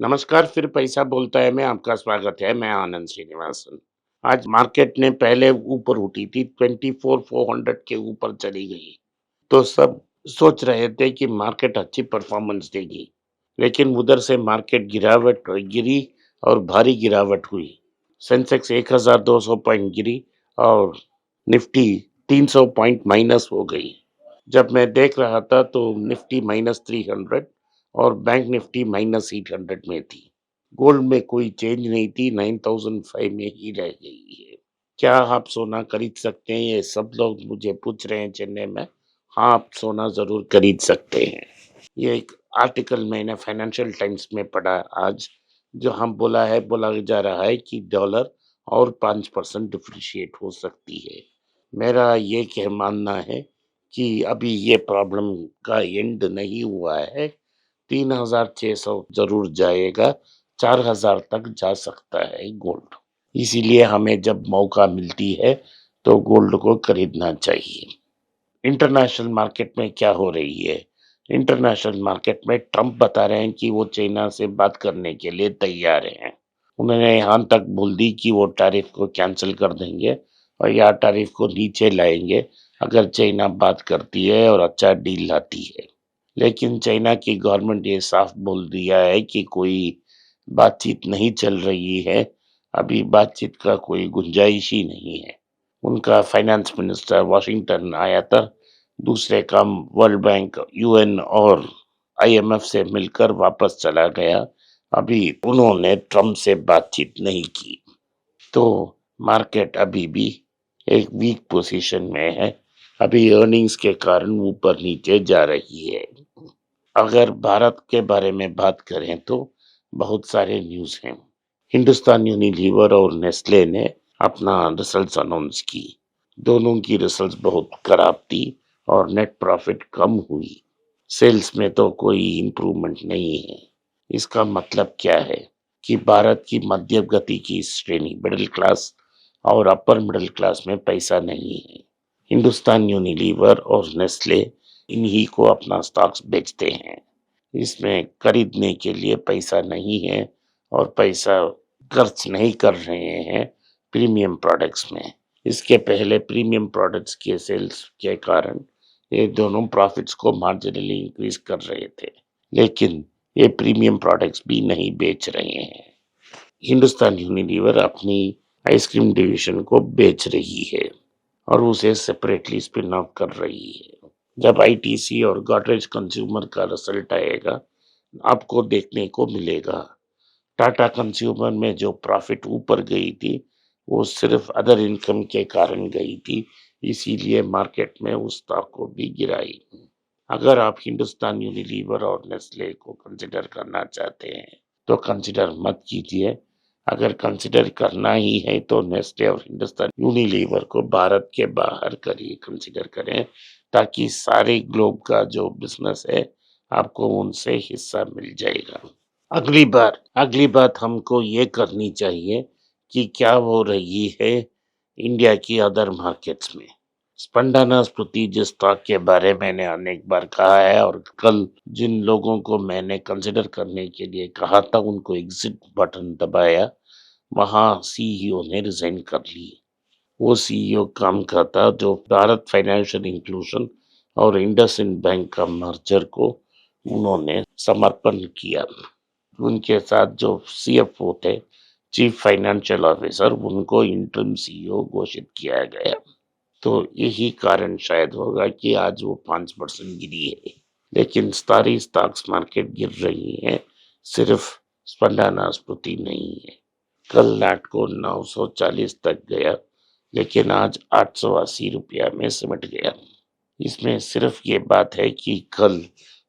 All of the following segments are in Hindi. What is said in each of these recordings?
नमस्कार, फिर पैसा बोलता है में आपका स्वागत है। मैं आनंद श्रीनिवासन। आज मार्केट ने पहले ऊपर उठी थी 24,400 के ऊपर चली गई। तो सब सोच रहे थे कि मार्केट अच्छी परफॉर्मेंस देगी, लेकिन उधर से मार्केट गिरावट गिरी और भारी गिरावट हुई। सेंसेक्स 1,200 पॉइंट गिरी और निफ्टी 300 पॉइंट माइनस हो गई। जब मैं देख रहा था तो निफ्टी -300 और बैंक निफ्टी -800 में थी। गोल्ड में कोई चेंज नहीं थी, 9005 में ही रह गई है। क्या आप सोना खरीद सकते हैं? ये सब लोग मुझे पूछ रहे हैं चेन्नई में। हाँ, आप सोना ज़रूर खरीद सकते हैं। ये एक आर्टिकल मैंने फाइनेंशियल टाइम्स में पढ़ा आज, जहाँ बोला जा रहा है कि डॉलर और 5% डिप्रिशिएट हो सकती है। मेरा ये क्या मानना है कि अभी ये प्रॉब्लम का एंड नहीं हुआ है। 3,600 ज़रूर जाएगा, 4,000 तक जा सकता है गोल्ड। इसीलिए हमें जब मौका मिलती है तो गोल्ड को खरीदना चाहिए। इंटरनेशनल मार्केट में क्या हो रही है? इंटरनेशनल मार्केट में ट्रम्प बता रहे हैं कि वो चाइना से बात करने के लिए तैयार हैं। उन्होंने यहाँ तक बोल दी कि वो टैरिफ को कैंसिल कर देंगे और या टैरिफ को नीचे लाएंगे अगर चाइना बात करती है और अच्छा डील लाती है। लेकिन चाइना की गवर्नमेंट ये साफ बोल दिया है कि कोई बातचीत नहीं चल रही है। अभी बातचीत का कोई गुंजाइश ही नहीं है। उनका फाइनेंस मिनिस्टर वाशिंगटन आया था, दूसरे काम वर्ल्ड बैंक, यूएन और आईएमएफ से मिलकर वापस चला गया। अभी उन्होंने ट्रम्प से बातचीत नहीं की। तो मार्केट अभी भी एक वीक पोजीशन में है। अभी अर्निंग्स के कारण ऊपर नीचे जा रही है। अगर भारत के बारे में बात करें तो बहुत सारे न्यूज़ हैं। हिंदुस्तान यूनिलीवर और नेस्ले ने अपना रिजल्ट्स अनाउंस की। दोनों की रिजल्ट्स बहुत खराब थी और नेट प्रॉफिट कम हुई। सेल्स में तो कोई इम्प्रूवमेंट नहीं है। इसका मतलब क्या है कि भारत की मध्यम गति की श्रेणी मिडिल क्लास और अपर मिडिल क्लास में पैसा नहीं है। हिंदुस्तान यूनिलीवर और नेस्ले इन्हीं को अपना स्टॉक्स बेचते हैं। इसमें खरीदने के लिए पैसा नहीं है और पैसा खर्च नहीं कर रहे हैं प्रीमियम प्रोडक्ट्स में। इसके पहले प्रीमियम प्रोडक्ट्स के सेल्स के कारण ये दोनों प्रॉफिट्स को मार्जिनली इंक्रीज कर रहे थे, लेकिन ये प्रीमियम प्रोडक्ट्स भी नहीं बेच रहे हैं। हिंदुस्तान यूनिलीवर अपनी आइसक्रीम डिवीजन को बेच रही है और उसे सेपरेटली स्पिन ऑफ कर रही है। जब आईटीसी और गॉदरेज कंज्यूमर का रिजल्ट आएगा, आपको देखने को मिलेगा। टाटा कंज्यूमर में जो प्रॉफिट ऊपर गई थी, वो सिर्फ अदर इनकम के कारण गई थी, इसीलिए मार्केट में उस स्टॉक को भी गिराई। अगर आप हिंदुस्तान यूनिलीवर और नेस्ले को कंसिडर करना चाहते हैं तो कंसिडर मत कीजिए। अगर कंसिडर करना ही है तो नेस्ले और हिंदुस्तान यूनिलीवर को भारत के बाहर करिए, कंसिडर करें, ताकि सारे ग्लोब का जो बिजनेस है आपको उनसे हिस्सा मिल जाएगा। अगली बात हमको ये करनी चाहिए कि क्या हो रही है इंडिया की अदर मार्केट्स में। स्पंदाना स्मृति जिस स्टॉक के बारे में मैंने अनेक बार कहा है और कल जिन लोगों को मैंने कंसिडर करने के लिए कहा था उनको एग्जिट बटन दबाया, वहां सीईओ ने रिजाइन कर ली। वो सीईओ काम का था जो भारत फाइनेंशियल इंक्लूजन और इंडसइंड बैंक का मर्जर को उन्होंने समर्पण किया। उनके साथ जो सीएफओ थे, चीफ फाइनेंशियल ऑफिसर, उनको इंटरिम सीईओ घोषित किया गया। तो यही कारण शायद होगा कि आज वो 5% गिरी है। लेकिन सारी स्टॉक्स मार्केट गिर रही है, सिर्फ स्पंदाना स्फूर्ति नहीं है। कल नाटको 940 तक गया, लेकिन आज 880 रुपया में सिमट गया। इसमें सिर्फ ये बात है कि कल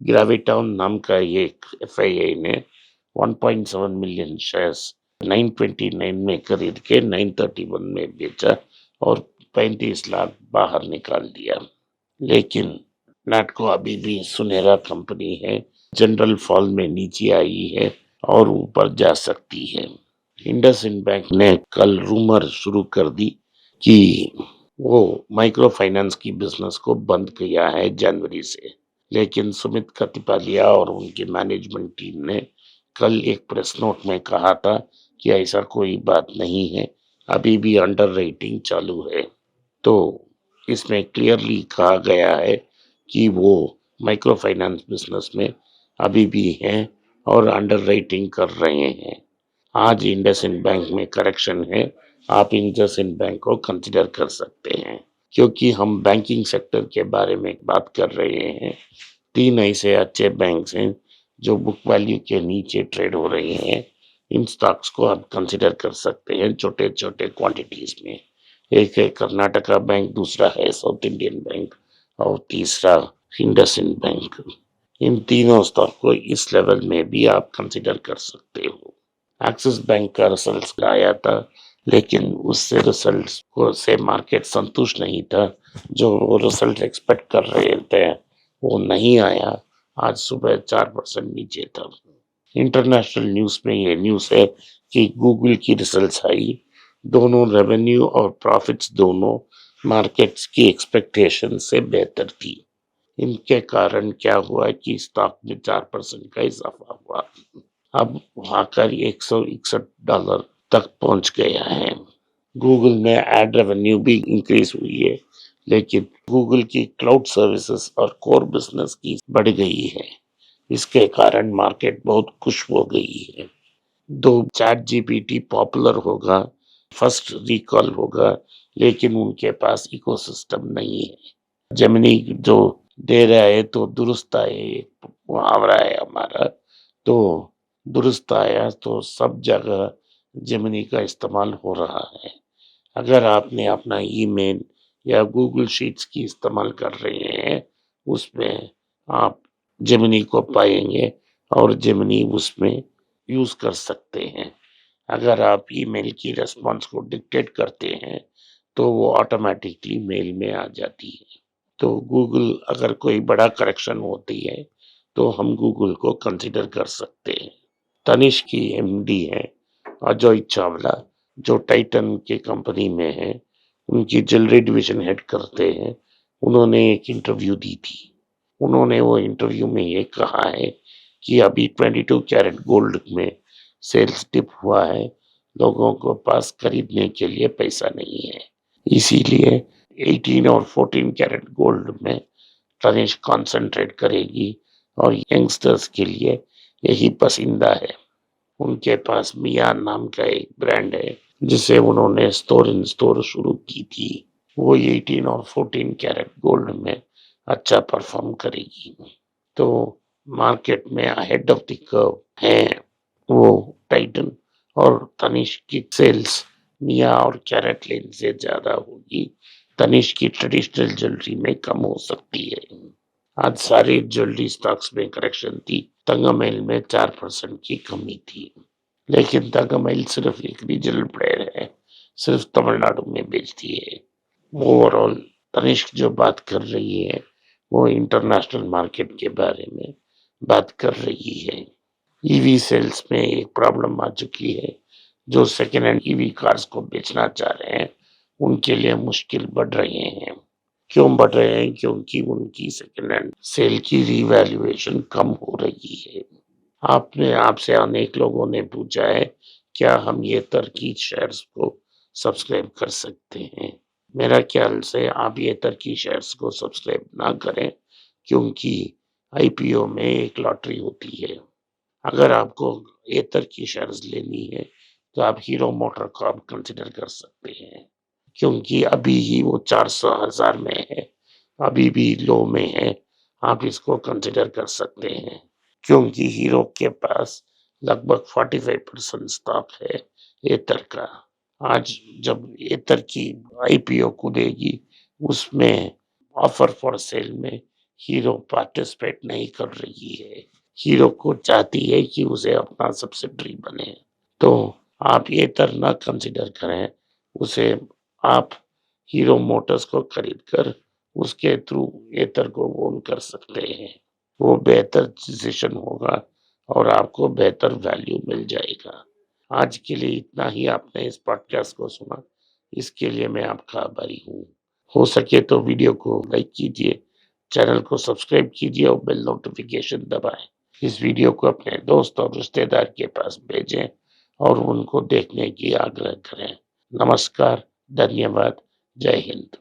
ग्रेविटॉन नाम का एक एफआईआई ने 1.7 मिलियन शेयर्स 929 में खरीद के 931 में बेचा और 35 लाख बाहर निकाल दिया। लेकिन नाटको अभी भी सुनहरा कंपनी है, जनरल फॉल में नीचे आई है और ऊपर जा सकती है। इंडसइंड बैंक ने कल रूमर शुरू कर दी कि वो माइक्रो फाइनेंस की बिजनेस को बंद किया है जनवरी से। लेकिन सुमित खतीपालिया और उनकी मैनेजमेंट टीम ने कल एक प्रेस नोट में कहा था कि ऐसा कोई बात नहीं है, अभी भी अंडर रेटिंग चालू है। तो इसमें क्लियरली कहा गया है कि वो माइक्रो फाइनेंस बिज़नेस में अभी भी हैं और अंडर राइटिंग कर रहे हैं। आज इंडसइंड बैंक में करेक्शन है, आप इंडसइंड बैंक को कंसीडर कर सकते हैं। क्योंकि हम बैंकिंग सेक्टर के बारे में बात कर रहे हैं, 3 ऐसे अच्छे बैंक्स हैं जो बुक वैल्यू के नीचे ट्रेड हो रहे हैं। इन स्टॉक्स को आप कंसीडर कर सकते हैं छोटे-छोटे क्वांटिटीज़ में। एक है कर्नाटका बैंक, दूसरा है साउथ इंडियन बैंक और तीसरा इंडसइंड बैंक। इन तीनों स्टॉक को इस लेवल में भी आप कंसीडर कर सकते हो। एक्सिस बैंक का रिजल्ट्स आया था, लेकिन उससे रिजल्ट्स को से मार्केट संतुष्ट नहीं था। जो वो रिजल्ट एक्सपेक्ट कर रहे थे, वो नहीं आया। आज सुबह 4% नीचे था। इंटरनेशनल न्यूज़ में ये न्यूज़ है कि गूगल की रिजल्ट्स आई, दोनों रेवेन्यू और प्रॉफिट्स दोनों मार्केट्स की एक्सपेक्टेशन से बेहतर थी। इनके कारण क्या हुआ कि स्टॉक में 4% का इजाफा हुआ। अब आकर $161 तक पहुंच गया है। गूगल में एड रेवेन्यू भी इंक्रीज हुई है, लेकिन गूगल की क्लाउड सर्विसेज और कोर बिजनेस की बढ़ गई है। इसके कारण मार्केट बहुत खुश हो गई है। दो चैट जीपीटी पॉपुलर होगा, फर्स्ट रिकॉल होगा, लेकिन उनके पास इकोसिस्टम नहीं है। जेमिनी जो दे रहा है तो दुरुस्त आए, मुहावरा है हमारा, तो दुरुस्त आया तो सब जगह जेमिनी का इस्तेमाल हो रहा है। अगर आपने अपना ईमेल या गूगल शीट्स की इस्तेमाल कर रहे हैं, उसमें आप जेमिनी को पाएंगे और जेमिनी उसमें यूज कर सकते हैं। अगर आप ईमेल की रेस्पॉन्स को डिक्टेट करते हैं, तो वो ऑटोमेटिकली मेल में आ जाती है। तो गूगल अगर कोई बड़ा करेक्शन होती है, तो हम गूगल को कंसीडर कर सकते हैं। तनिष्क की एमडी है अजय चावला, जो टाइटन की कंपनी में है, उनकी ज्वेलरी डिवीजन हेड करते हैं। उन्होंने एक इंटरव्यू दी थी। उन्होंने वो इंटरव्यू में ये कहा है कि अभी 22 कैरेट गोल्ड में सेल्स डिप हुआ है, लोगों को पास खरीदने के लिए पैसा नहीं है। इसीलिए 18 और 14 कैरेट गोल्ड में तनिष्क कंसंट्रेट करेगी और यंगस्टर्स के लिए यही पसंदीदा है। उनके पास मिया नाम का एक ब्रांड है, जिसे उन्होंने स्टोर इन स्टोर शुरू की थी। वो 18 और 14 कैरेट गोल्ड में अच्छा परफॉर्म करेगी। तो मार्केट में अहेड ऑफ द कर्व है वो टाइटन, और तनिष्क की सेल्स मिया और कैरेट लेन से ज्यादा होगी। तनिष्क की ट्रेडिशनल ज्वेलरी में कम हो सकती है। आज सारे ज्वेलरी स्टॉक्स में करेक्शन थी। तंगमैल में 4% की कमी थी, लेकिन तंगमैल सिर्फ एक रीजनल प्लेयर है, सिर्फ तमिलनाडु में बेचती है। ओवरऑल तनिष्क जो बात कर रही है, वो इंटरनेशनल मार्केट के बारे में बात कर रही है। ईवी सेल्स में एक प्रॉब्लम आ चुकी है। जो सेकेंड हैंड ईवी कार्स को बेचना चाह रहे हैं, उनके लिए मुश्किल बढ़ रहे हैं। क्यों बढ़ रहे हैं? क्योंकि उनकी सेकेंड हैंड सेल की रीवैल्यूएशन कम हो रही है। आपने आपसे अनेक लोगों ने पूछा है, क्या हम ये तरकीब शेयर्स को सब्सक्राइब कर सकते हैं? मेरा ख्याल से आप ये तरकीब शेयर्स को सब्सक्राइब ना करें, क्योंकि आईपीओ में एक लॉटरी होती है। अगर आपको एथर की शेयर्स लेनी है, तो आप हीरो मोटर को आप कंसिडर कर सकते हैं, क्योंकि अभी ही वो 400,000 में है, अभी भी लो में है। आप इसको कंसिडर कर सकते हैं, क्योंकि हीरो के पास लगभग 45% स्टॉक है एथर का। आज जब एथर की आईपीओ खुलेगी, उसमें ऑफर फॉर सेल में हीरो पार्टिसिपेट नहीं कर रही है। हीरो को चाहती है कि उसे अपना सब्सिडरी बने। तो आप ये तर ना कंसिडर करें, उसे आप हीरो मोटर्स को खरीद कर उसके थ्रू एथर को ओन कर सकते हैं। वो बेहतर डिसीजन होगा और आपको बेहतर वैल्यू मिल जाएगा। आज के लिए इतना ही। आपने इस पॉडकास्ट को सुना, इसके लिए मैं आपका आभारी हूँ। हो सके तो वीडियो को लाइक कीजिए, चैनल को सब्सक्राइब कीजिए और बेल नोटिफिकेशन दबाएं। इस वीडियो को अपने दोस्त और रिश्तेदार के पास भेजें और उनको देखने की आग्रह करें। नमस्कार, धन्यवाद, जय हिंद।